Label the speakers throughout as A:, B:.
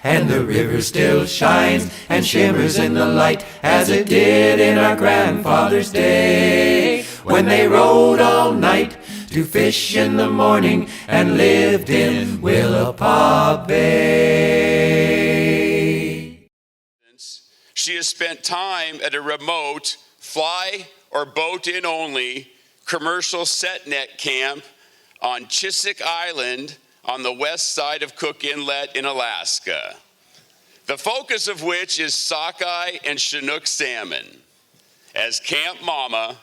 A: And the river still shines and shimmers in the light as it did in our grandfather's day, when they rode all night to fish in the morning and lived in Willapa Bay.
B: She has spent time at a remote fly or boat in only commercial set net camp on Chiswick Island on the west side of Cook Inlet in Alaska, the focus of which is sockeye and Chinook salmon. As camp mama,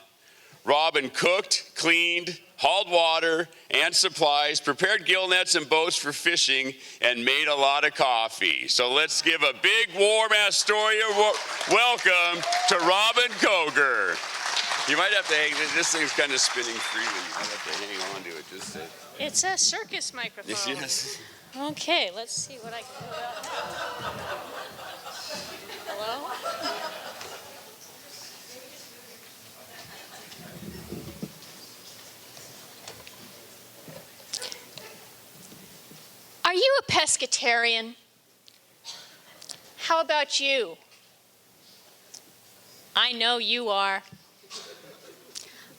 B: Robin cooked, cleaned, hauled water and supplies, prepared gill nets and boats for fishing, and made a lot of coffee. So let's give a big, warm Astoria welcome to Robin Koger. You might have to hang, this thing's kind of spinning freely. You might have to hang on to it just to...
C: It's a circus microphone.
B: Yes.
C: Okay, let's see what I can do about that. Hello? Are you a pescatarian? How about you? I know you are.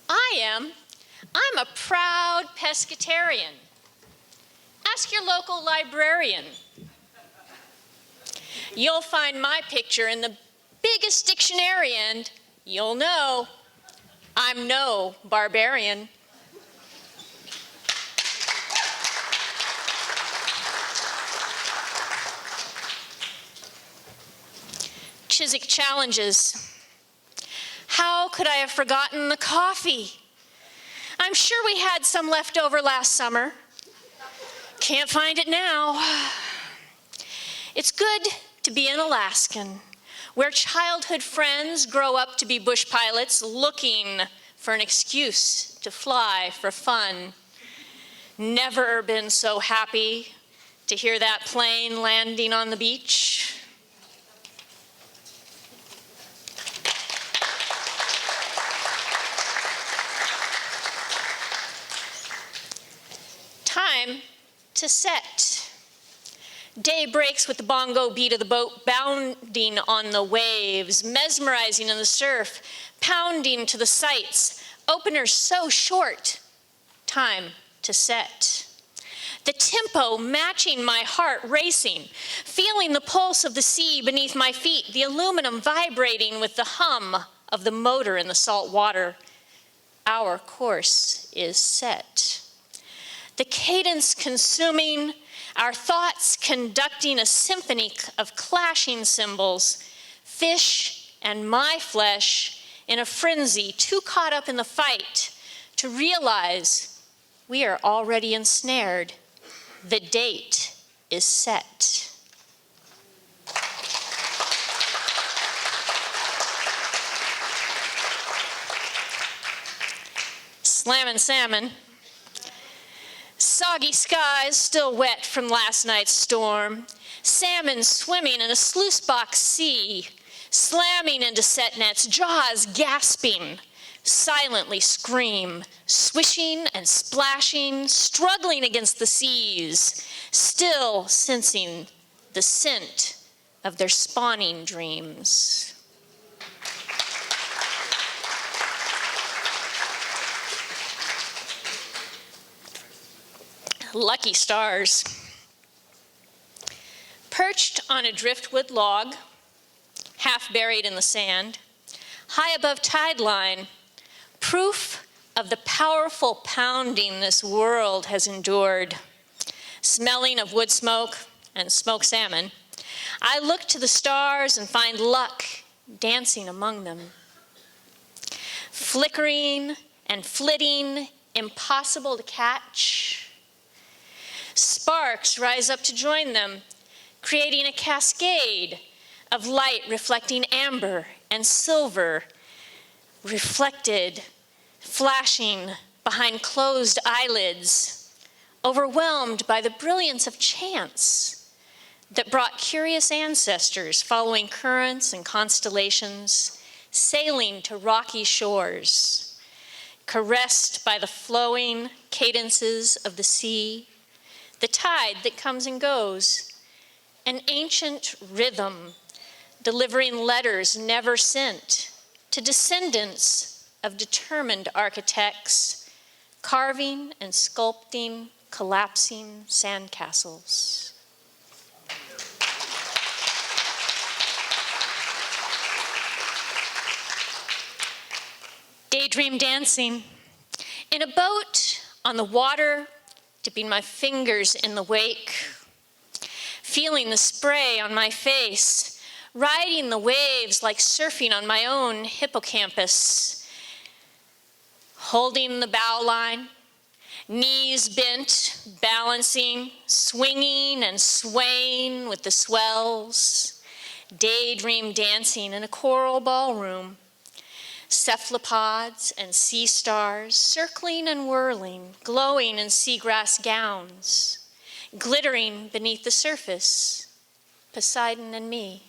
C: I am. I'm a proud pescatarian. Ask your local librarian. You'll find my picture in the biggest dictionary and you'll know I'm no barbarian. Chiswick challenges. How could I have forgotten the coffee? I'm sure we had some left over last summer. Can't find it now. It's good to be an Alaskan, where childhood friends grow up to be bush pilots looking for an excuse to fly for fun. Never been so happy to hear that plane landing on the beach. Time to set. Day breaks with the bongo beat of the boat bounding on the waves, mesmerizing in the surf, pounding to the sights, openers so short. Time to set. The tempo matching my heart racing, feeling the pulse of the sea beneath my feet, the aluminum vibrating with the hum of the motor in the salt water. Our course is set. The cadence consuming, our thoughts conducting a symphony of clashing cymbals, fish and my flesh in a frenzy, too caught up in the fight to realize we are already ensnared. The date is set. Slammin' salmon. Soggy skies still wet from last night's storm. Salmon swimming in a sluice box sea, slamming into set nets, jaws gasping, silently scream, swishing and splashing, struggling against the seas, still sensing the scent of their spawning dreams. Lucky stars. Perched on a driftwood log, half buried in the sand, high above tide line, proof of the powerful pounding this world has endured. Smelling of wood smoke and smoked salmon, I look to the stars and find luck dancing among them. Flickering and flitting, impossible to catch. Sparks rise up to join them, creating a cascade of light reflecting amber and silver, reflected, flashing behind closed eyelids, overwhelmed by the brilliance of chance that brought curious ancestors following currents and constellations, sailing to rocky shores, caressed by the flowing cadences of the sea, the tide that comes and goes, an ancient rhythm, delivering letters never sent to descendants of determined architects, carving and sculpting collapsing sandcastles. Daydream dancing in a boat on the water, dipping my fingers in the wake, feeling the spray on my face, riding the waves like surfing on my own hippocampus, holding the bow line, knees bent, balancing, swinging and swaying with the swells, daydream dancing in a coral ballroom, cephalopods and sea stars circling and whirling, glowing in seagrass gowns, glittering beneath the surface, Poseidon and me.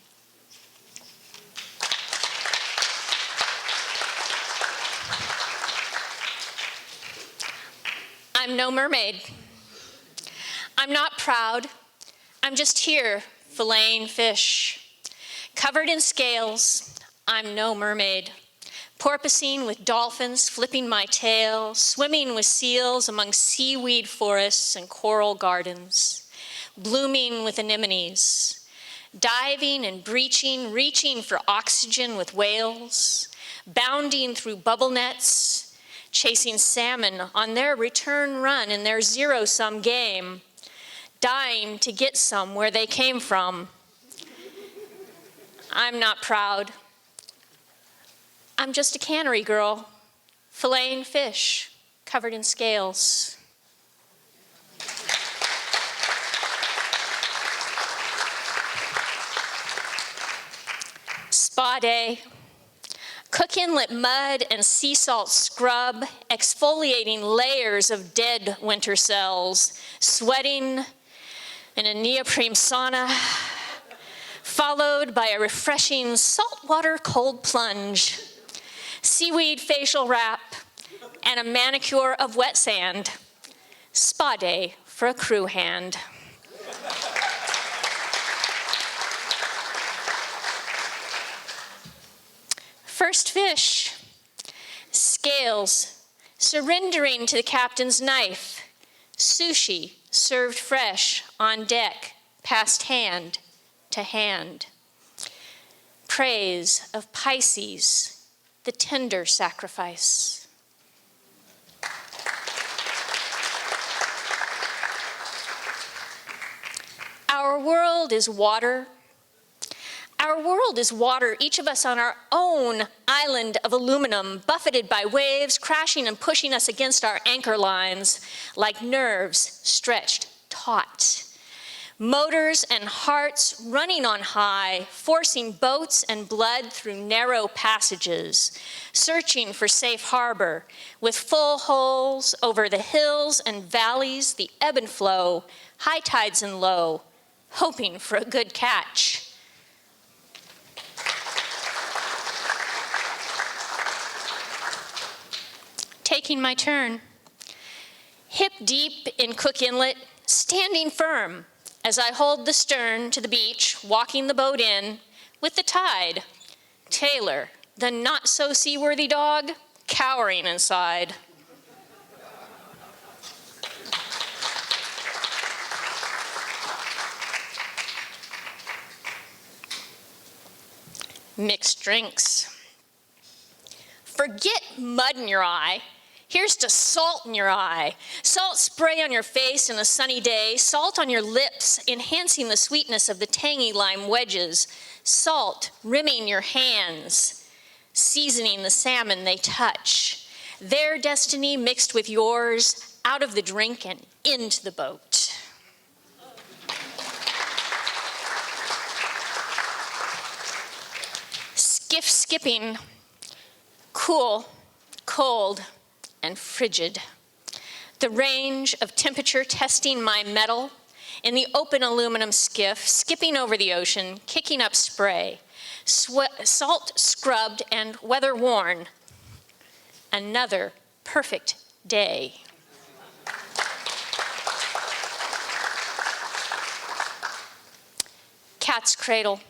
C: I'm no mermaid. I'm not proud. I'm just here filleting fish. Covered in scales, I'm no mermaid. Porpoising with dolphins, flipping my tail, swimming with seals among seaweed forests and coral gardens, blooming with anemones, diving and breaching, reaching for oxygen with whales, bounding through bubble nets, chasing salmon on their return run in their zero-sum game, dying to get some where they came from. I'm not proud. I'm just a cannery girl, filleting fish covered in scales. Spa day. Cook Inlet mud and sea salt scrub, exfoliating layers of dead winter cells, sweating in a neoprene sauna, followed by a refreshing saltwater cold plunge, seaweed facial wrap, and a manicure of wet sand. Spa day for a crew hand. First fish, scales, surrendering to the captain's knife, sushi served fresh on deck, passed hand to hand. Praise of Pisces, the tender sacrifice. Our world is water. Our world is water, each of us on our own island of aluminum, buffeted by waves, crashing and pushing us against our anchor lines like nerves stretched taut. Motors and hearts running on high, forcing boats and blood through narrow passages, searching for safe harbor, with full holes over the hills and valleys, the ebb and flow, high tides and low, hoping for a good catch. Taking my turn. Hip deep in Cook Inlet, standing firm as I hold the stern to the beach, walking the boat in with the tide. Taylor, the not-so-seaworthy dog, cowering inside. Mixed drinks. Forget mud in your eye. Here's to salt in your eye. Salt spray on your face in a sunny day. Salt on your lips, enhancing the sweetness of the tangy lime wedges. Salt rimming your hands, seasoning the salmon they touch. Their destiny mixed with yours, out of the drink and into the boat. Skiff skipping. Cool, cold, and frigid. The range of temperature testing my metal in the open aluminum skiff, skipping over the ocean, kicking up spray, salt scrubbed and weather worn. Another perfect day. Cat's cradle.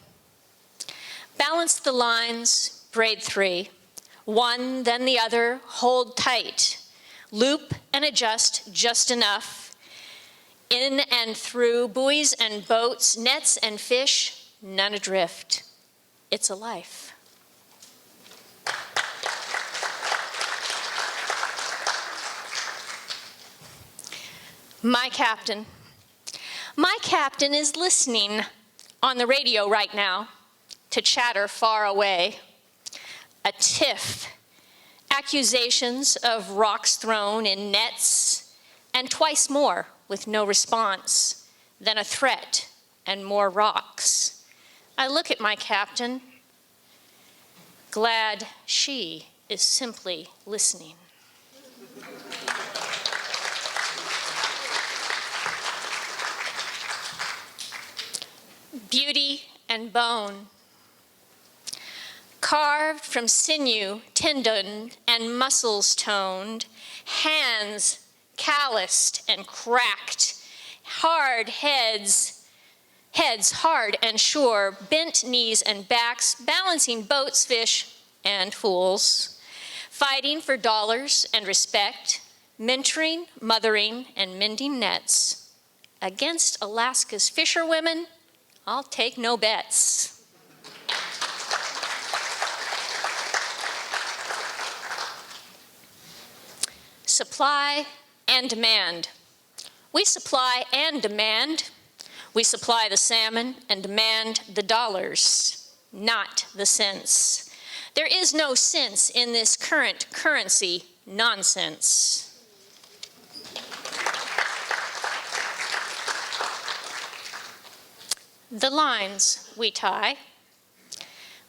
C: Balance the lines, braid 3. One, then the other, hold tight. Loop and adjust just enough. In and through, buoys and boats, nets and fish, none adrift. It's a life. My captain. My captain is listening on the radio right now to chatter far away. A tiff, accusations of rocks thrown in nets, and twice more with no response, then a threat and more rocks. I look at my captain, glad she is simply listening. Beauty and bone. Carved from sinew, tendon, and muscles toned, hands calloused and cracked, hard heads hard and sure, bent knees and backs, balancing boats, fish, and fools, fighting for dollars and respect, mentoring, mothering, and mending nets. Against Alaska's fisherwomen, I'll take no bets. Supply and demand. We supply and demand. We supply the salmon and demand the dollars, not the cents. There is no sense in this current currency nonsense. The lines we tie.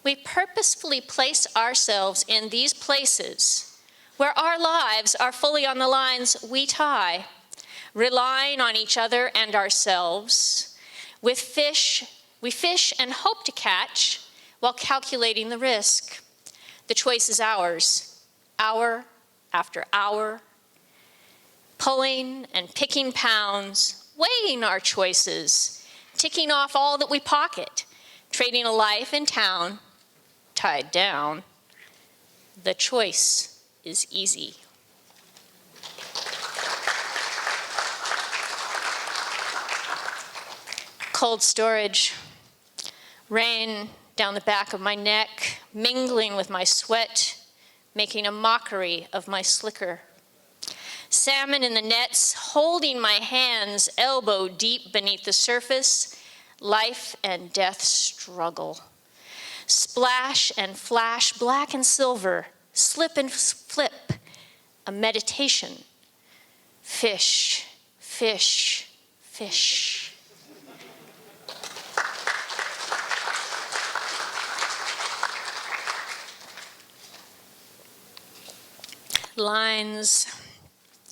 C: We purposefully place ourselves in these places where our lives are fully on the lines we tie, relying on each other and ourselves. With fish, we fish and hope to catch while calculating the risk. The choice is ours, hour after hour, pulling and picking pounds, weighing our choices, ticking off all that we pocket, trading a life in town, tied down. The choice is easy. Cold storage, rain down the back of my neck, mingling with my sweat, making a mockery of my slicker. Salmon in the nets, holding my hands elbow deep beneath the surface, life and death struggle. Splash and flash, black and silver, slip and flip, a meditation. Fish, fish, fish. Lines.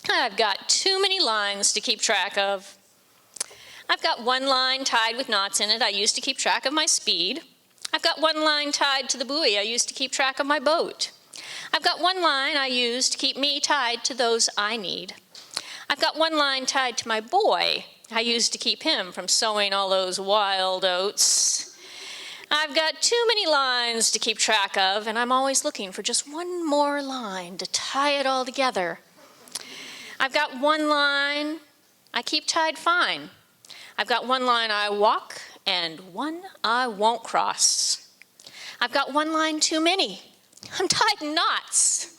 C: I've got too many lines to keep track of. I've got one line tied with knots in it I use to keep track of my speed. I've got one line tied to the buoy I use to keep track of my boat. I've got one line I use to keep me tied to those I need. I've got one line tied to my boy I use to keep him from sowing all those wild oats. I've got too many lines to keep track of, and I'm always looking for just one more line to tie it all together. I've got one line I keep tied fine. I've got one line I walk and one I won't cross. I've got one line too many. I'm tied in knots.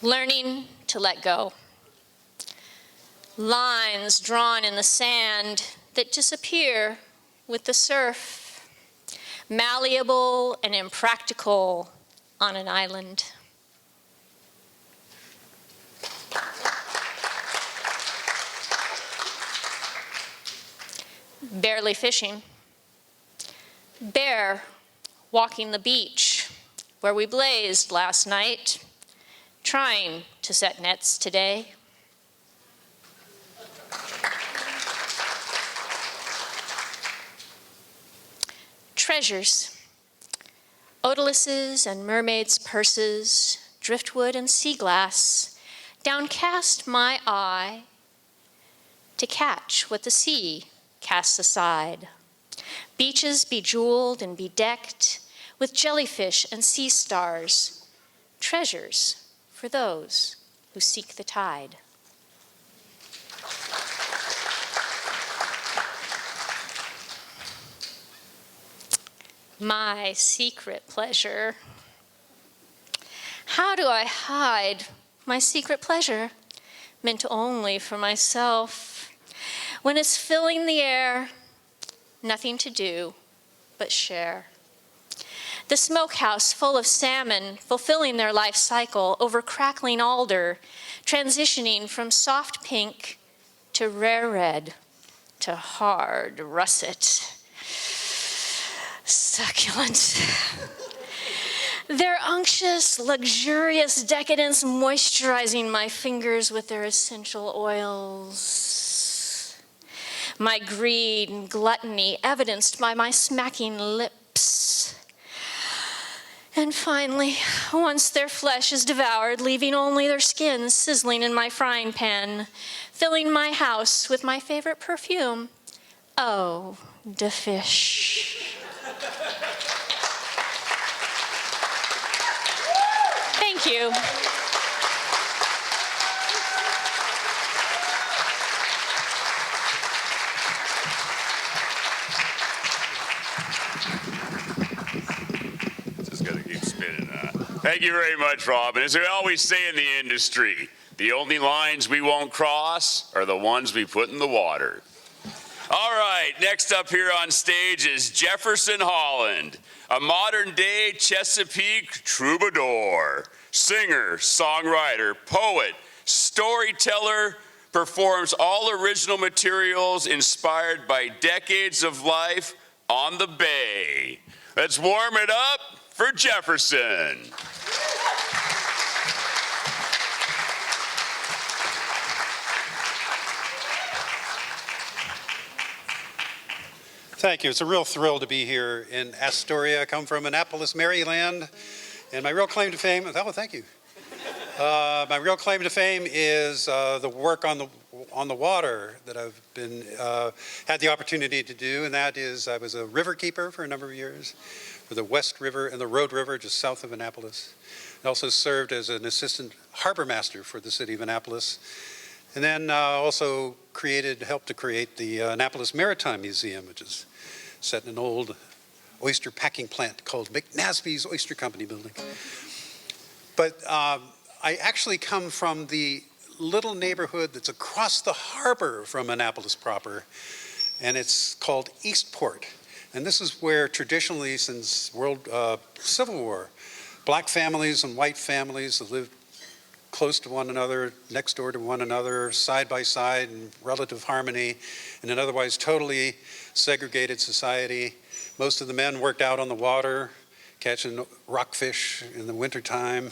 C: Learning to let go. Lines drawn in the sand that disappear with the surf. Malleable and impractical on an island. Barely fishing. Bear walking the beach where we blazed last night, trying to set nets today. Treasures, odalisses and mermaids' purses, driftwood and sea glass, Downcast my eye to catch what the sea casts aside. Beaches bejeweled and bedecked with jellyfish and sea stars, treasures for those who seek the tide. My secret pleasure. How do I hide my secret pleasure, meant only for myself? When it's filling the air, nothing to do but share. The smokehouse full of salmon, fulfilling their life cycle over crackling alder, transitioning from soft pink to rare red to hard russet. Succulent. Their unctuous, luxurious decadence moisturizing my fingers with their essential oils. My greed and gluttony evidenced by my smacking lips. And finally, once their flesh is devoured, leaving only their skins sizzling in my frying pan, filling my house with my favorite perfume, eau de fish. Thank you.
B: Just gotta keep spinning. Thank you very much, Robin. As we always say in the industry, the only lines we won't cross are the ones we put in the water. All right, next up here on stage is Jefferson, Holland, a modern-day Chesapeake troubadour, singer, songwriter, poet, storyteller, performs all original materials inspired by decades of life on the Bay. Let's warm it up for Jefferson.
D: Thank you. It's a real thrill to be here in Astoria. I come from Annapolis, Maryland, and my real claim to fame, oh, thank you. My real claim to fame is the work on the water that I've been had the opportunity to do, and that is I was a river keeper for a number of years for the West River and the Road River just south of Annapolis. I also served as an assistant harbor master for the city of Annapolis. And then also helped to create the Annapolis Maritime Museum, which is set in an old oyster packing plant called McNasby's Oyster Company building. But I actually come from the little neighborhood that's across the harbor from Annapolis proper, and it's called Eastport. And this is where traditionally, since Civil War, black families and white families have lived close to one another, next door to one another, side by side in relative harmony, in an otherwise totally segregated society. Most of the men worked out on the water, catching rockfish in the wintertime,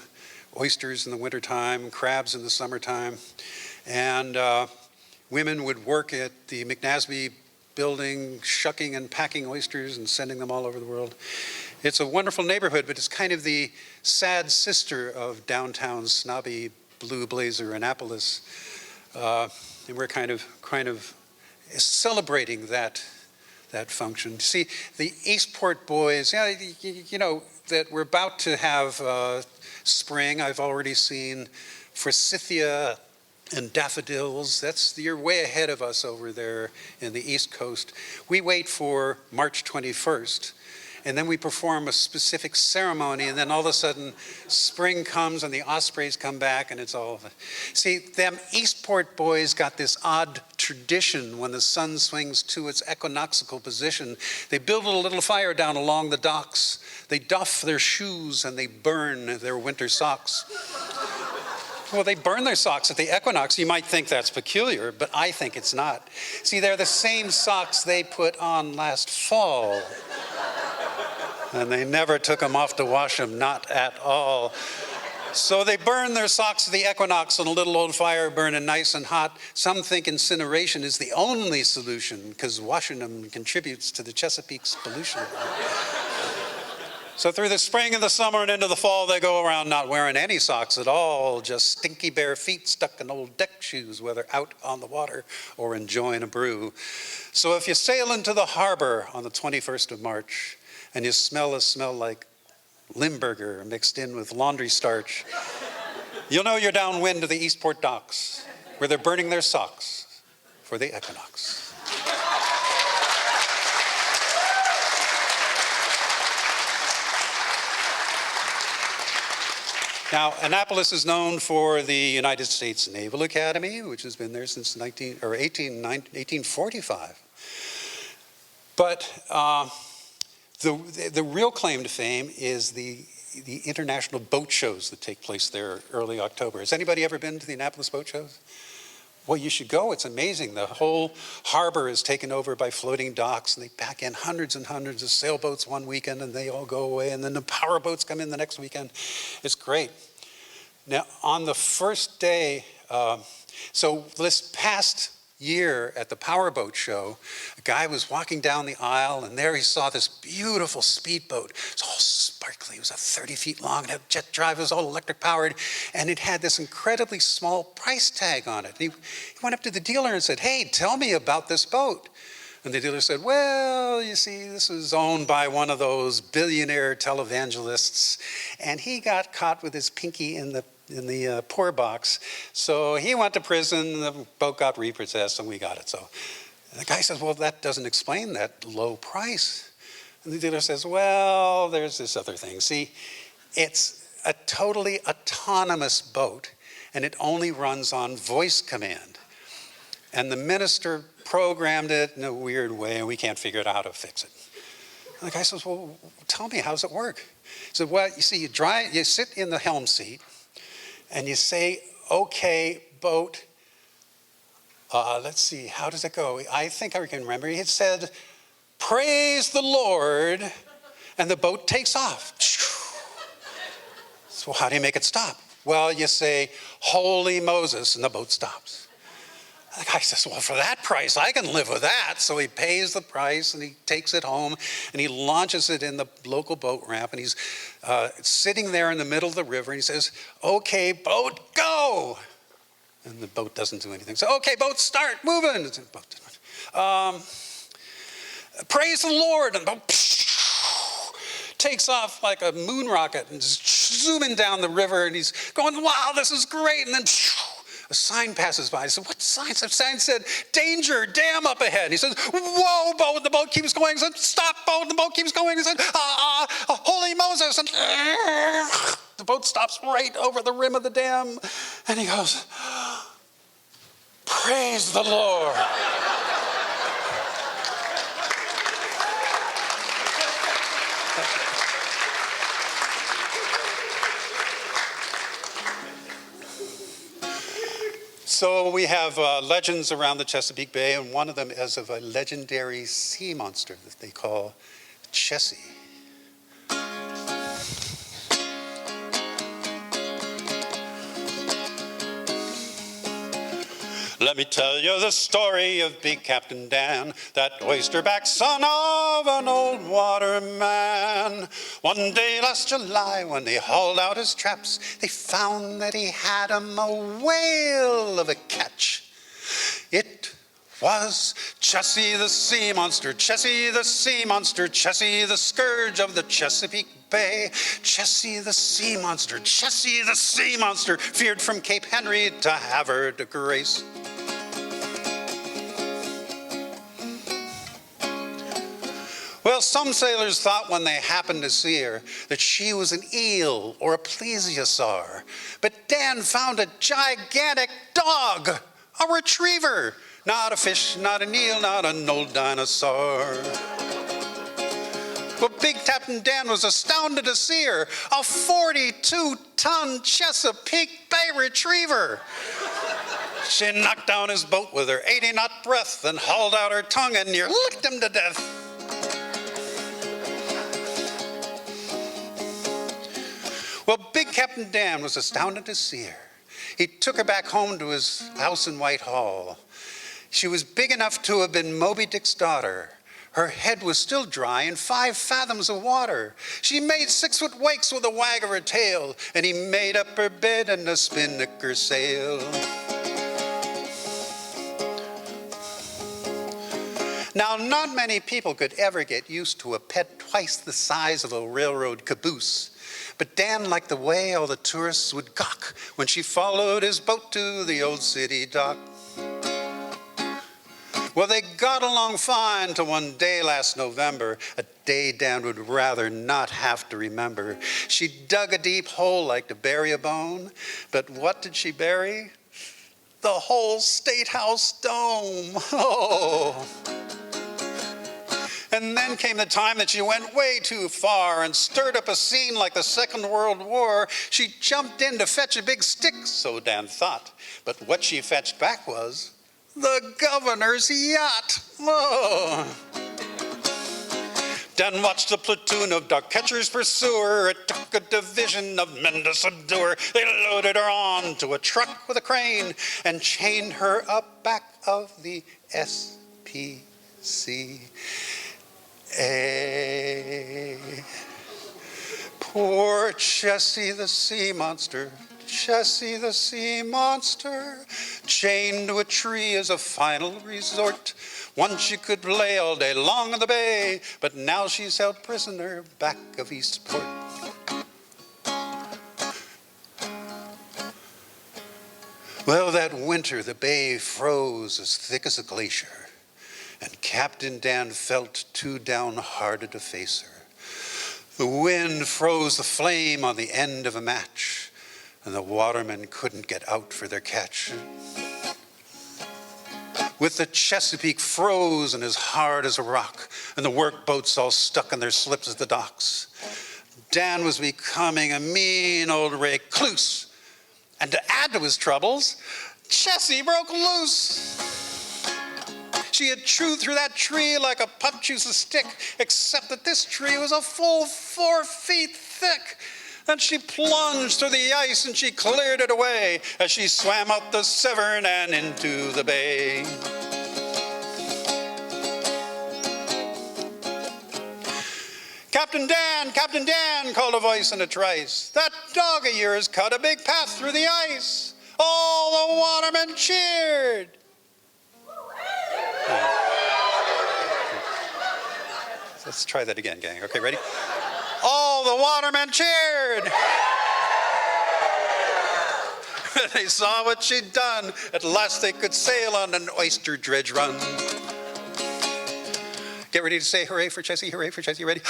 D: oysters in the wintertime, crabs in the summertime. And women would work at the McNasby building, shucking and packing oysters and sending them all over the world. It's a wonderful neighborhood, but it's kind of the sad sister of downtown snobby blue blazer Annapolis. And we're kind of celebrating that function. See, the Eastport boys, you know, that we're about to have spring. I've already seen forsythia and daffodils. You're way ahead of us over there in the East Coast. We wait for March 21st. And then we perform a specific ceremony, and then all of a sudden, spring comes and the ospreys come back, and it's all. See, them Eastport boys got this odd tradition when the sun swings to its equinoxial position. They build a little fire down along the docks. They doff their shoes and they burn their winter socks. Well, they burn their socks at the equinox. You might think that's peculiar, but I think it's not. See, they're the same socks they put on last fall. And they never took them off to wash them, not at all. So they burn their socks at the equinox on a little old fire burning nice and hot. Some think incineration is the only solution because washing them contributes to the Chesapeake's pollution. So through the spring and the summer and into the fall, they go around not wearing any socks at all, just stinky bare feet stuck in old deck shoes, whether out on the water or enjoying a brew. So if you sail into the harbor on the 21st of March and you smell a smell like Limburger mixed in with laundry starch, you'll know you're downwind of the Eastport docks, where they're burning their socks for the equinox. Now, Annapolis is known for the United States Naval Academy, which has been there since 1845. But the real claim to fame is the international boat shows that take place there early October. Has anybody ever been to the Annapolis boat shows? Well, you should go. It's amazing. The whole harbor is taken over by floating docks, and they pack in hundreds and hundreds of sailboats one weekend, and they all go away, and then the power boats come in the next weekend. It's great. Now, on the first day, so this past year at the powerboat show, a guy was walking down the aisle, and there he saw this beautiful speedboat. It's all sparkly. It was 30 feet long. It had jet drive. It was all electric powered, and it had this incredibly small price tag on it. And he went up to the dealer and said, "Hey, tell me about this boat." And the dealer said, "Well, you see, this was owned by one of those billionaire televangelists, and he got caught with his pinky in the poor box. So he went to prison, the boat got repossessed, and we got it." So the guy says, "Well, that doesn't explain that low price." And the dealer says, "Well, there's this other thing. See, it's a totally autonomous boat, and it only runs on voice command. And the minister programmed it in a weird way, and we can't figure out how to fix it." And the guy says, "Well, tell me, how does it work?" He said, "Well, you see, you sit in the helm seat, and you say, 'Okay, boat,' let's see, how does it go? I think I can remember. He had said, 'Praise the Lord,' and the boat takes off." So how do you make it stop? Well, you say, "Holy Moses," and the boat stops. The guy says, "Well, for that price, I can live with that." So he pays the price, and he takes it home, and he launches it in the local boat ramp, and he's sitting there in the middle of the river, and he says, "Okay, boat, go." And the boat doesn't do anything. So, "Okay, boat, start moving." "Praise the Lord," and the boat takes off like a moon rocket and just zooming down the river, and he's going, "Wow, this is great." And then a sign passes by. He said, "What sign?" The sign said, "Danger, dam up ahead." And he says, "Whoa, boat." The boat keeps going. He said, "Stop, boat." The boat keeps going. He said, "Holy Moses." And the boat stops right over the rim of the dam. And he goes, "Praise the Lord." So we have legends around the Chesapeake Bay, and one of them is of a legendary sea monster that they call Chessie. Let me tell you the story of Big Captain Dan, that oysterback son of an old waterman. One day last July, when they hauled out his traps, they found that he had a whale of a catch. It was Chessie the sea monster, Chessie the sea monster, Chessie the scourge of the Chesapeake Bay. Chessie the sea monster, Chessie the sea monster, feared from Cape Henry to Havre de Grace. Well, some sailors thought when they happened to see her that she was an eel or a plesiosaur. But Dan found a gigantic dog, a retriever. Not a fish, not an eel, not an old dinosaur. Well, Big Captain Dan was astounded to see her, a 42-ton Chesapeake Bay retriever. She knocked down his boat with her 80-knot breath, then hauled out her tongue and near licked him to death. Well, Big Captain Dan was astounded to see her. He took her back home to his house in Whitehall. She was big enough to have been Moby Dick's daughter. Her head was still dry in 5 fathoms of water. She made 6-foot wakes with a wag of her tail, and he made up her bed and a spinnaker sail. Now, not many people could ever get used to a pet twice the size of a railroad caboose. But Dan liked the way all the tourists would gawk when she followed his boat to the old city dock. Well, they got along fine till one day last November, a day Dan would rather not have to remember. She dug a deep hole like to bury a bone, but what did she bury? The whole State House dome. Oh. And then came the time that she went way too far and stirred up a scene like the Second World War. She jumped in to fetch a big stick, so Dan thought. But what she fetched back was the governor's yacht. Oh. Dan watched a platoon of dog catchers pursue her. It took a division of men to subdue her. They loaded her onto a truck with a crane and chained her up back of the SPG. Poor Jessie the sea monster, Jessie the sea monster, chained to a tree as a final resort. Once she could play all day long in the bay, but now she's held prisoner back of Eastport. Well, that winter the bay froze as thick as a glacier, and Captain Dan felt too downhearted to face her. The wind froze the flame on the end of a match, and the watermen couldn't get out for their catch. With the Chesapeake frozen as hard as a rock, and the workboats all stuck in their slips at the docks, Dan was becoming a mean old recluse. And to add to his troubles, Jessie broke loose. She had chewed through that tree like a pup chews a stick, except that this tree was a full 4 feet thick. And she plunged through the ice and she cleared it away as she swam out the Severn and into the bay. Captain Dan, called a voice in a trice. That dog of yours cut a big path through the ice. All the watermen cheered. Let's try that again, gang. Okay, ready? All the watermen cheered. They saw what she'd done. At last they could sail on an oyster dredge run. Get ready to say hooray for Jessie, hooray for Jessie. Ready?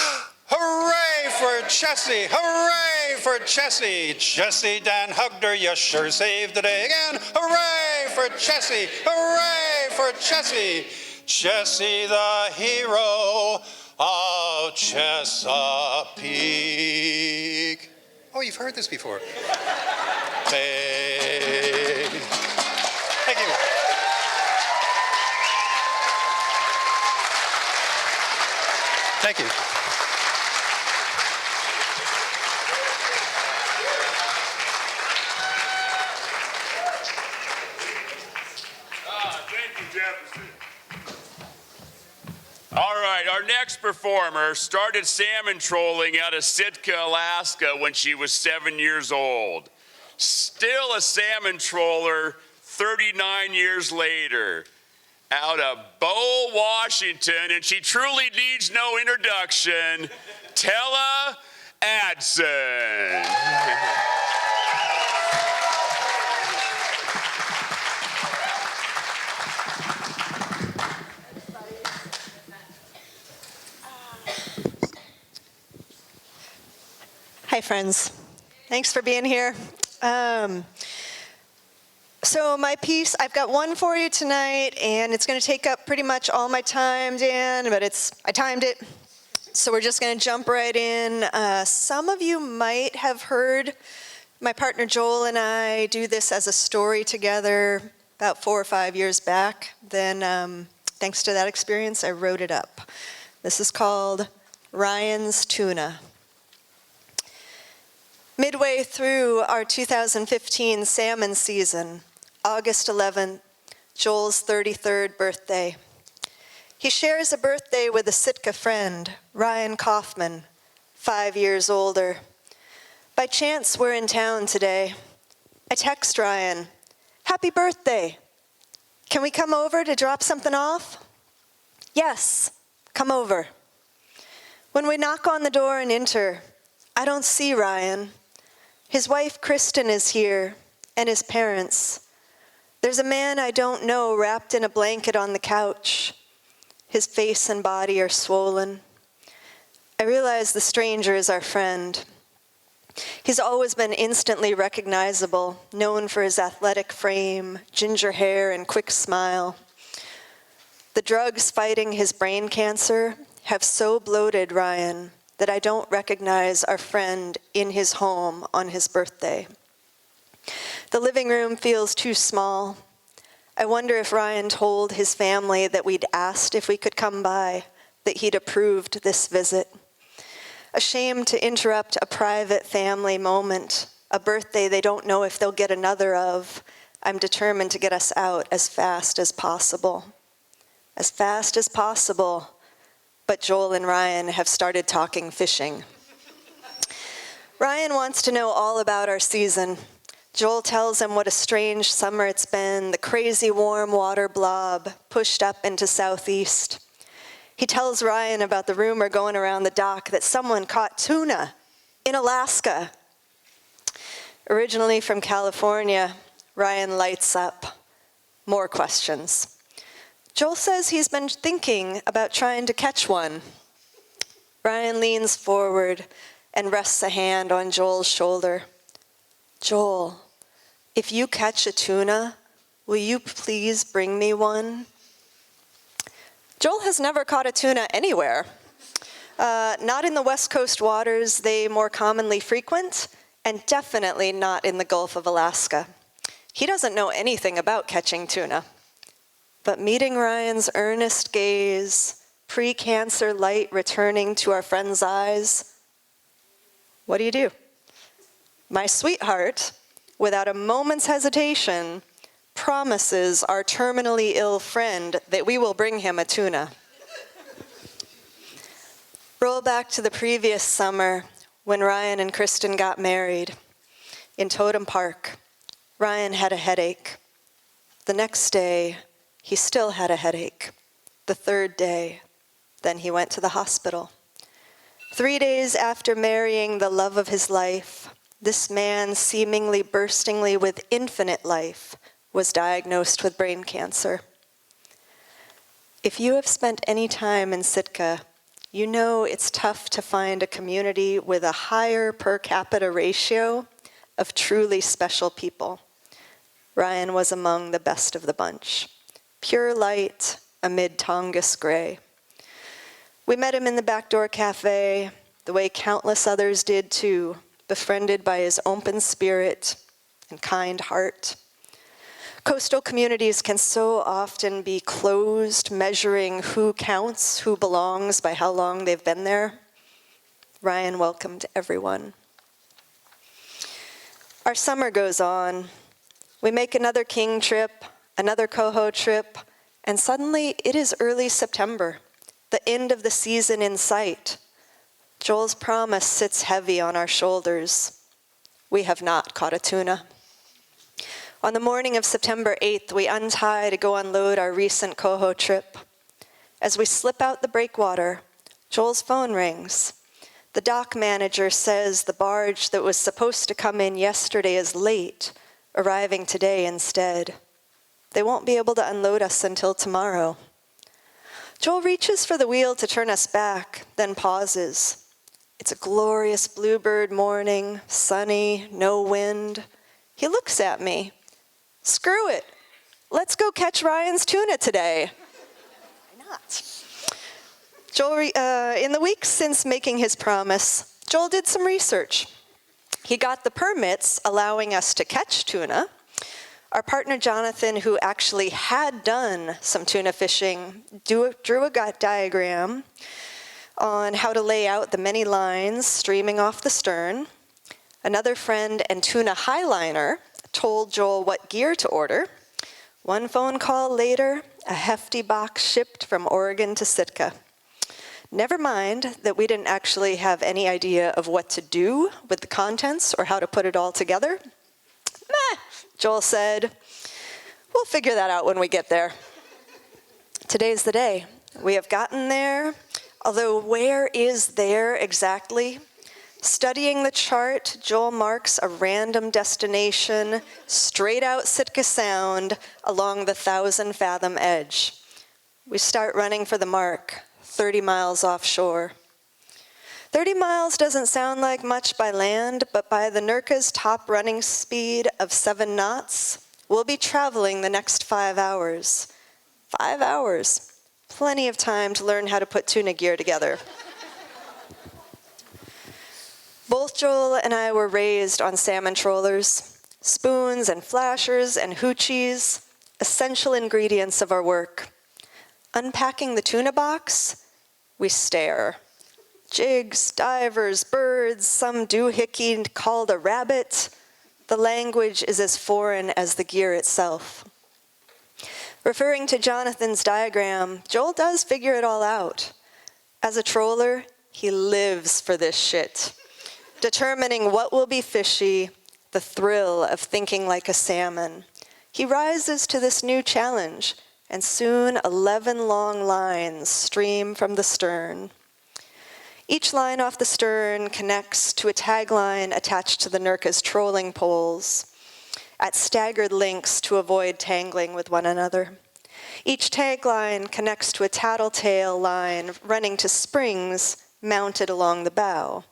D: Hooray for Jessie, hooray for Jessie. Jessie, Dan hugged her, you sure saved the day again. Hooray for Jessie, hooray for Jessie. Jessie the hero of Chesapeake. Oh, you've heard this before. Thank you. Thank you.
B: Thank you, Jefferson. All right, our next performer started salmon trolling out of Sitka, Alaska when she was 7 years old. Still a salmon troller 39 years later. Out of Bow, Washington, and she truly needs no introduction, Tele Aadsen.
E: Hi, friends. Thanks for being here. So my piece, I've got one for you tonight, and it's going to take up pretty much all my time, Dan, but I timed it. So we're just going to jump right in. Some of you might have heard my partner Joel and I do this as a story together about 4 or 5 years back. Then, thanks to that experience, I wrote it up. This is called Ryan's Tuna. Midway through our 2015 salmon season, August 11th, Joel's 33rd birthday, He shares a birthday with a Sitka friend, Ryan Kaufman, 5 years older. By chance, we're in town today. I text Ryan, "Happy birthday. Can we come over to drop something off?" "Yes, come over." When we knock on the door and enter, I don't see Ryan. His wife, Kristen, is here, and his parents. There's a man I don't know wrapped in a blanket on the couch. His face and body are swollen. I realize the stranger is our friend. He's always been instantly recognizable, known for his athletic frame, ginger hair, and quick smile. The drugs fighting his brain cancer have so bloated Ryan that I don't recognize our friend in his home on his birthday. The living room feels too small. I wonder if Ryan told his family that we'd asked if we could come by, that he'd approved this visit. Ashamed to interrupt a private family moment, a birthday they don't know if they'll get another of, I'm determined to get us out as fast as possible. As fast as possible, but Joel and Ryan have started talking fishing. Ryan wants to know all about our season. Joel tells him what a strange summer it's been, the crazy warm water blob pushed up into southeast. He tells Ryan about the rumor going around the dock that someone caught tuna in Alaska. Originally from California, Ryan lights up. More questions. Joel says he's been thinking about trying to catch one. Ryan leans forward and rests a hand on Joel's shoulder. "Joel, if you catch a tuna, will you please bring me one?" Joel has never caught a tuna anywhere. Not in the West Coast waters they more commonly frequent, and definitely not in the Gulf of Alaska. He doesn't know anything about catching tuna. But meeting Ryan's earnest gaze, pre-cancer light returning to our friend's eyes, what do? My sweetheart, without a moment's hesitation, promises our terminally ill friend that we will bring him a tuna. Roll back to the previous summer when Ryan and Kristen got married. In Totem Park, Ryan had a headache. The next day, he still had a headache. The third day, then he went to the hospital. 3 days after marrying the love of his life, this man, seemingly burstingly with infinite life, was diagnosed with brain cancer. If you have spent any time in Sitka, you know it's tough to find a community with a higher per capita ratio of truly special people. Ryan was among the best of the bunch. Pure light amid Tongass gray. We met him in the backdoor cafe, the way countless others did too, befriended by his open spirit and kind heart. Coastal communities can so often be closed, measuring who counts, who belongs by how long they've been there. Ryan welcomed everyone. Our summer goes on. We make another King trip, another Coho trip, and suddenly it is early September, the end of the season in sight. Joel's promise sits heavy on our shoulders. We have not caught a tuna. On the morning of September 8th, we untie to go unload our recent Coho trip. As we slip out the breakwater, Joel's phone rings. The dock manager says the barge that was supposed to come in yesterday is late, arriving today instead. They won't be able to unload us until tomorrow. Joel reaches for the wheel to turn us back, then pauses. It's a glorious bluebird morning, sunny, no wind. He looks at me. "Screw it. Let's go catch Ryan's tuna today." Why not? Joel, in the weeks since making his promise, Joel did some research. He got the permits allowing us to catch tuna. Our partner Jonathan, who actually had done some tuna fishing, drew a diagram on how to lay out the many lines streaming off the stern. Another friend and tuna highliner told Joel what gear to order. One phone call later, a hefty box shipped from Oregon to Sitka. Never mind that we didn't actually have any idea of what to do with the contents or how to put it all together. Meh, Joel said, we'll figure that out when we get there. Today's the day. We have gotten there, although where is there exactly? Studying the chart, Joel marks a random destination straight out Sitka Sound along the 1,000-fathom edge. We start running for the mark, 30 miles offshore. 30 miles doesn't sound like much by land, but by the Nurka's top running speed of 7 knots, we'll be traveling the next 5 hours. 5 hours. Plenty of time to learn how to put tuna gear together. Both Joel and I were raised on salmon trawlers. Spoons and flashers and hoochies, essential ingredients of our work. Unpacking the tuna box, we stare. Jigs, divers, birds, some doohickey called a rabbit. The language is as foreign as the gear itself. Referring to Jonathan's diagram, Joel does figure it all out. As a trawler, he lives for this shit. Determining what will be fishy, the thrill of thinking like a salmon. He rises to this new challenge, and soon 11 long lines stream from the stern. Each line off the stern connects to a tagline attached to the Nurka's trolling poles at staggered lengths to avoid tangling with one another. Each tagline connects to a tattletale line running to springs mounted along the bow.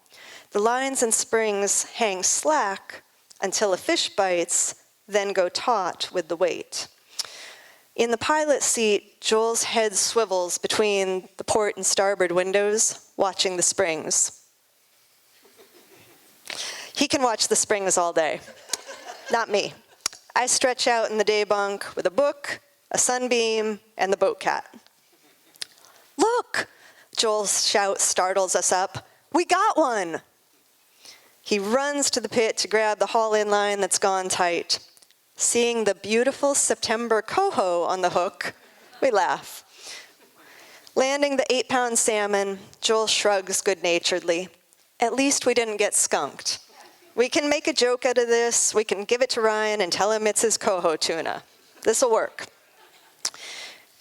E: The lines and springs hang slack until a fish bites, then go taut with the weight. In the pilot seat, Joel's head swivels between the port and starboard windows, watching the springs. He can watch the springs all day. Not me. I stretch out in the day bunk with a book, a sunbeam, and the boat cat. Look! Joel's shout startles us up. We got one! He runs to the pit to grab the haul-in line that's gone tight. Seeing the beautiful September coho on the hook, we laugh. Landing the 8-pound salmon, Joel shrugs good-naturedly. At least we didn't get skunked. We can make a joke out of this. We can give it to Ryan and tell him it's his coho tuna. This'll work.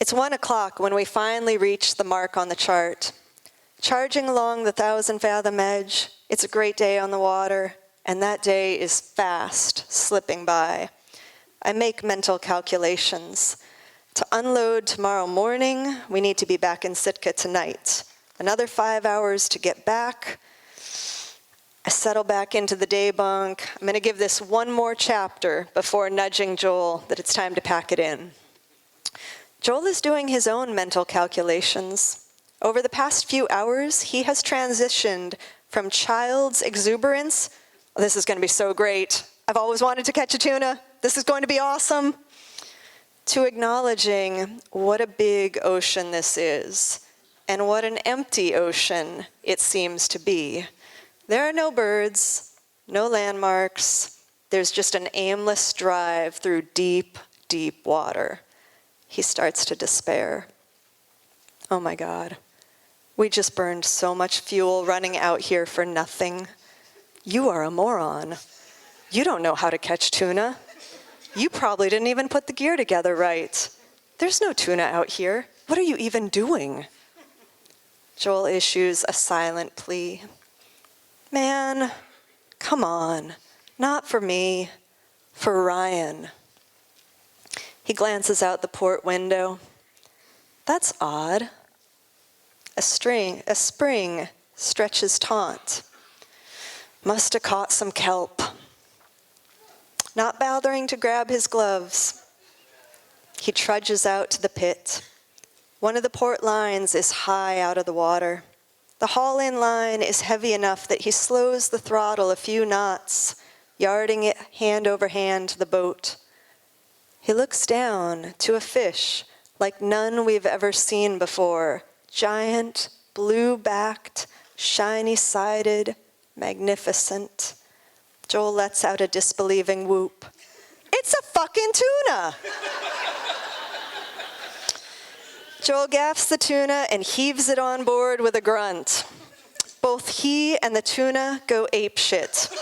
E: It's 1 o'clock when we finally reach the mark on the chart. Charging along the 1,000-fathom edge, it's a great day on the water, and that day is fast slipping by. I make mental calculations. To unload tomorrow morning, we need to be back in Sitka tonight. Another 5 hours to get back. I settle back into the day bunk. I'm going to give this one more chapter before nudging Joel that it's time to pack it in. Joel is doing his own mental calculations. Over the past few hours, he has transitioned from child's exuberance, oh, this is going to be so great, I've always wanted to catch a tuna, this is going to be awesome, to acknowledging what a big ocean this is, and what an empty ocean it seems to be. There are no birds, no landmarks, there's just an aimless drive through deep, deep water. He starts to despair. Oh my God. We just burned so much fuel running out here for nothing. You are a moron. You don't know how to catch tuna. You probably didn't even put the gear together right. There's no tuna out here. What are you even doing? Joel issues a silent plea. Man, come on. Not for me, for Ryan. He glances out the port window. That's odd. A spring stretches taut. Must have caught some kelp. Not bothering to grab his gloves, he trudges out to the pit. One of the port lines is high out of the water. The haul-in line is heavy enough that he slows the throttle a few knots, yarding it hand over hand to the boat. He looks down to a fish like none we've ever seen before. Giant, blue-backed, shiny-sided, magnificent. Joel lets out a disbelieving whoop. It's a fucking tuna! Joel gaffs the tuna and heaves it on board with a grunt. Both he and the tuna go apeshit.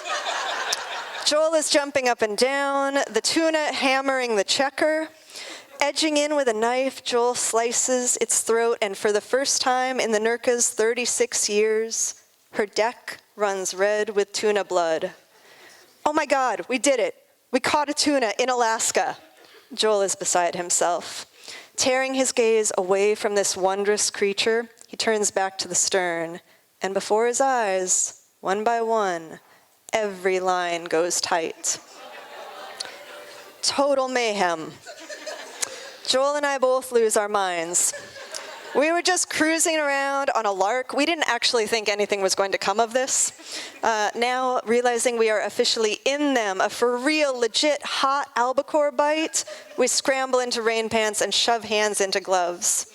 E: Joel is jumping up and down, the tuna hammering the checker. Edging in with a knife, Joel slices its throat, and for the first time in the Nurka's 36 years, her deck runs red with tuna blood. Oh my God, we did it. We caught a tuna in Alaska. Joel is beside himself. Tearing his gaze away from this wondrous creature, he turns back to the stern, and before his eyes, one by one, every line goes tight. Total mayhem. Joel and I both lose our minds. We were just cruising around on a lark. We didn't actually think anything was going to come of this. Now, realizing we are officially in them, a for real, legit, hot albacore bite, we scramble into rain pants and shove hands into gloves.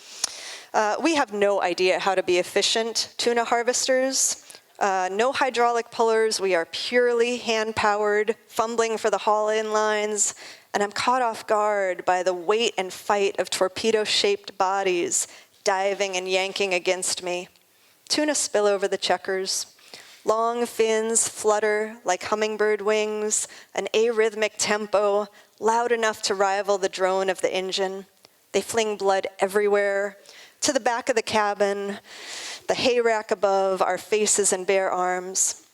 E: We have no idea how to be efficient tuna harvesters. No hydraulic pullers. We are purely hand-powered, fumbling for the haul-in lines. And I'm caught off guard by the weight and fight of torpedo-shaped bodies diving and yanking against me. Tuna spill over the checkers. Long fins flutter like hummingbird wings, an arrhythmic tempo, loud enough to rival the drone of the engine. They fling blood everywhere, to the back of the cabin, the hay rack above, our faces and bare arms.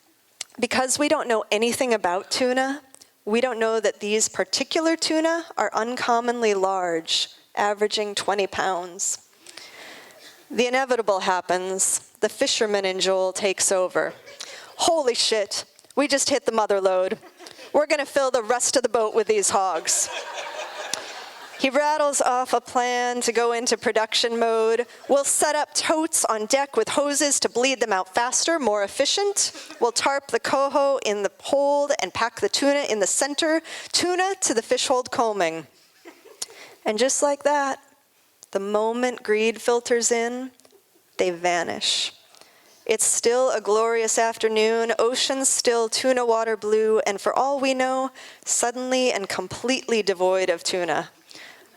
E: Because we don't know anything about tuna, we don't know that these particular tuna are uncommonly large, averaging 20 pounds. The inevitable happens. The fisherman in Joel takes over. Holy shit, we just hit the mother lode. We're gonna fill the rest of the boat with these hogs. He rattles off a plan to go into production mode. We'll set up totes on deck with hoses to bleed them out faster, more efficient. We'll tarp the coho in the hold and pack the tuna in the center. Tuna to the fish hold combing. And just like that, the moment greed filters in, they vanish. It's still a glorious afternoon, ocean still tuna water blue, and for all we know, suddenly and completely devoid of tuna.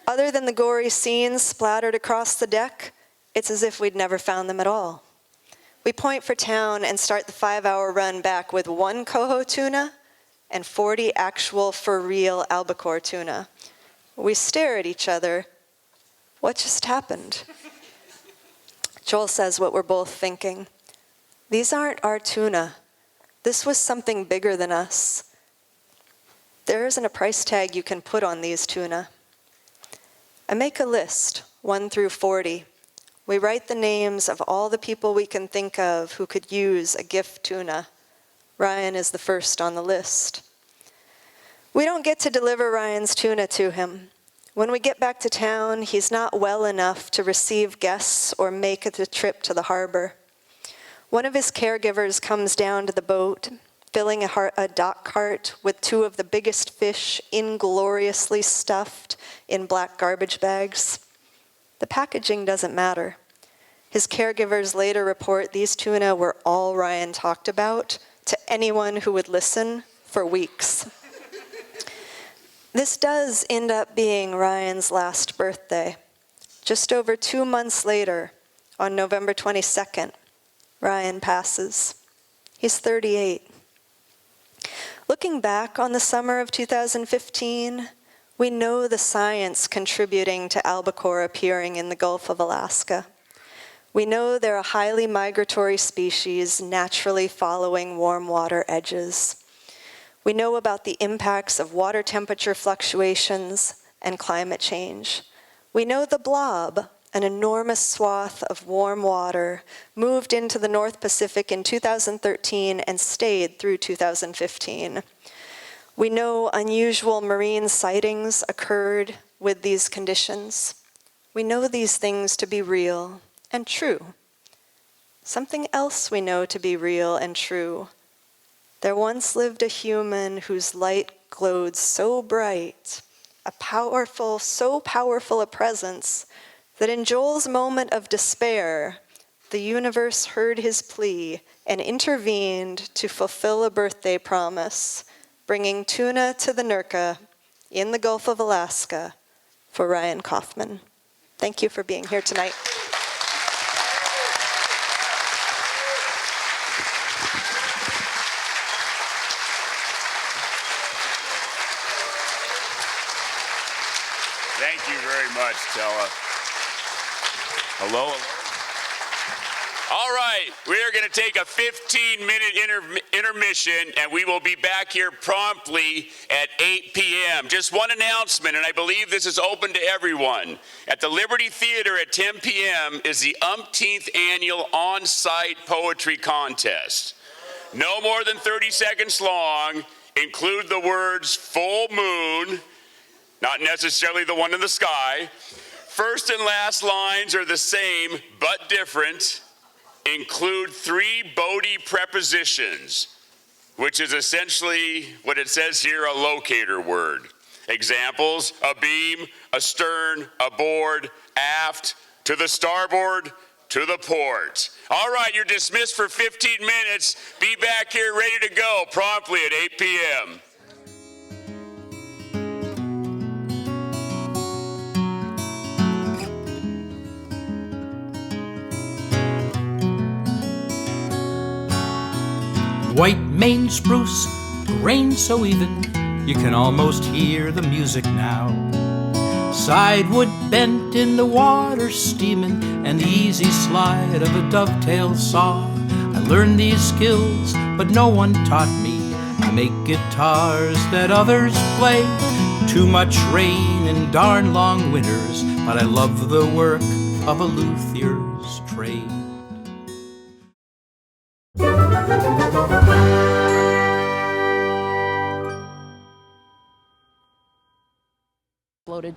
E: Other than the gory scenes splattered across the deck, it's as if we'd never found them at all. We point for town and start the 5-hour run back with 1 coho tuna and 40 actual for real albacore tuna. We stare at each other. What just happened? Joel says what we're both thinking. These aren't our tuna. This was something bigger than us. There isn't a price tag you can put on these tuna. I make a list, 1 through 40. We write the names of all the people we can think of who could use a gift tuna. Ryan is the first on the list. We don't get to deliver Ryan's tuna to him. When we get back to town, he's not well enough to receive guests or make the trip to the harbor. One of his caregivers comes down to the boat, filling a dock cart with 2 of the biggest fish ingloriously stuffed in black garbage bags. The packaging doesn't matter. His caregivers later report these tuna were all Ryan talked about to anyone who would listen for weeks. This does end up being Ryan's last birthday. Just over 2 months later, on November 22nd, Ryan passes. He's 38. Looking back on the summer of 2015, we know the science contributing to albacore appearing in the Gulf of Alaska. We know they're a highly migratory species naturally following warm water edges. We know about the impacts of water temperature fluctuations and climate change. We know the blob, an enormous swath of warm water, moved into the North Pacific in 2013 and stayed through 2015. We know unusual marine sightings occurred with these conditions. We know these things to be real and true. Something else we know to be real and true. There once lived a human whose light glowed so bright, so powerful a presence, that in Joel's moment of despair, the universe heard his plea and intervened to fulfill a birthday promise, bringing tuna to the Nurka in the Gulf of Alaska for Ryan Kaufman. Thank you. Thank you for being here tonight.
B: Thank you very much, Tele. Hello, hello. All right, we are going to take a 15-minute intermission, and we will be back here promptly at 8 p.m. Just one announcement, and I believe this is open to everyone. At the Liberty Theater at 10 p.m. is the umpteenth annual on-site poetry contest. No more than 30 seconds long. Include the words full moon, not necessarily the one in the sky. First and last lines are the same but different. Include 3 Bodie prepositions, which is essentially what it says here, a locator word. Examples: abeam, astern, aboard, aft, to the starboard, to the port. All right, you're dismissed for 15 minutes. Be back here ready to go promptly at 8 p.m.
F: White Maine spruce, grain so even, you can almost hear the music now. Sidewood bent in the water steaming, and the easy slide of a dovetail saw. I learned these skills, but no one taught me. I make guitars that others play. Too much rain and darn long winters, but I love the work of a luthier's trade.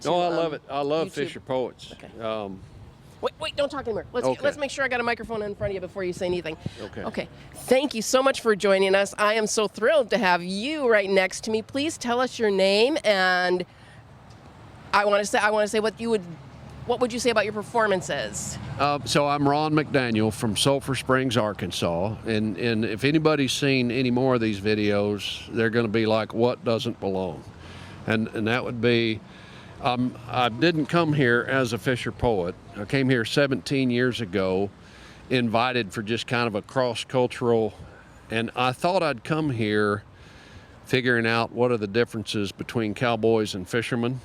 G: To,
H: I love it. I love
G: YouTube.
H: Fisher Poets.
G: Okay. Wait, don't talk anymore.
H: Okay.
G: Let's make sure I got a microphone in front of you before you say anything.
H: Okay.
G: Okay. Thank you so much for joining us. I am so thrilled to have you right next to me. Please tell us your name, and I want to say what would you say about your performances?
H: So I'm Ron McDaniel from Sulphur Springs, Arkansas, and if anybody's seen any more of these videos, they're going to be like, what doesn't belong? And that would be, I didn't come here as a Fisher poet. I came here 17 years ago, invited for just kind of a cross-cultural, and I thought I'd come here figuring out what are the differences between cowboys and fishermen.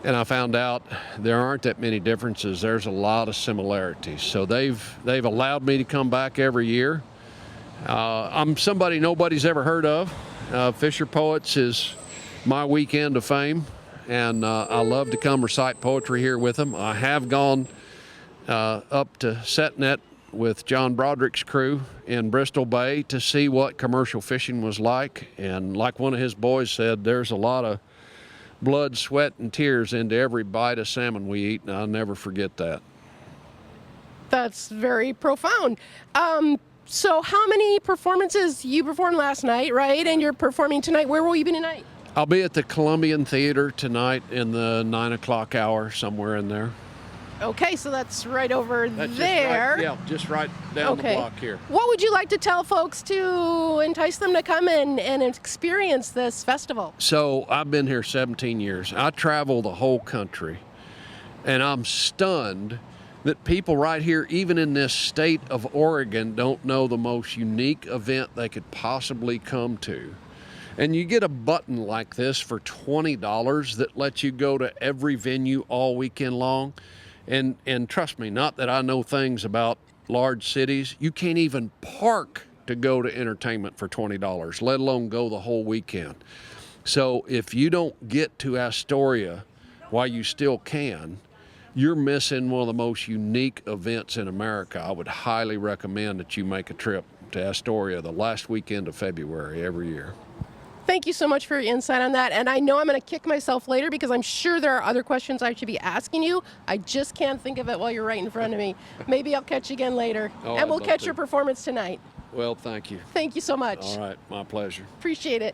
H: And I found out there aren't that many differences. There's a lot of similarities. So they've allowed me to come back every year. I'm somebody nobody's ever heard of. Fisher Poets is my weekend of fame, and I love to come recite poetry here with them. I have gone up to Setnet with John Broderick's crew in Bristol Bay to see what commercial fishing was like. And like one of his boys said, there's a lot of blood, sweat, and tears into every bite of salmon we eat, and I'll never forget that.
G: That's very profound. So how many performances you performed last night, right? And you're performing tonight. Where will you be tonight?
H: I'll be at the Columbian Theater tonight in the 9 o'clock hour, somewhere in there.
G: Okay, so that's right over
H: That's
G: there.
H: just right down the block here.
G: What would you like to tell folks to entice them to come and experience this festival?
H: So I've been here 17 years. I travel the whole country, and I'm stunned that people right here, even in this state of Oregon, don't know the most unique event they could possibly come to. And you get a button like this for $20 that lets you go to every venue all weekend long. And trust me, not that I know things about large cities, you can't even park to go to entertainment for $20, let alone go the whole weekend. So if you don't get to Astoria while you still can, you're missing one of the most unique events in America. I would highly recommend that you make a trip to Astoria the last weekend of February every year.
G: Thank you so much for your insight on that. And I know I'm going to kick myself later because I'm sure there are other questions I should be asking you. I just can't think of it while you're right in front of me. Maybe I'll catch you again later. And we'll catch your performance tonight.
H: Well, thank you.
G: Thank you so much.
H: All right, my pleasure.
G: Appreciate it.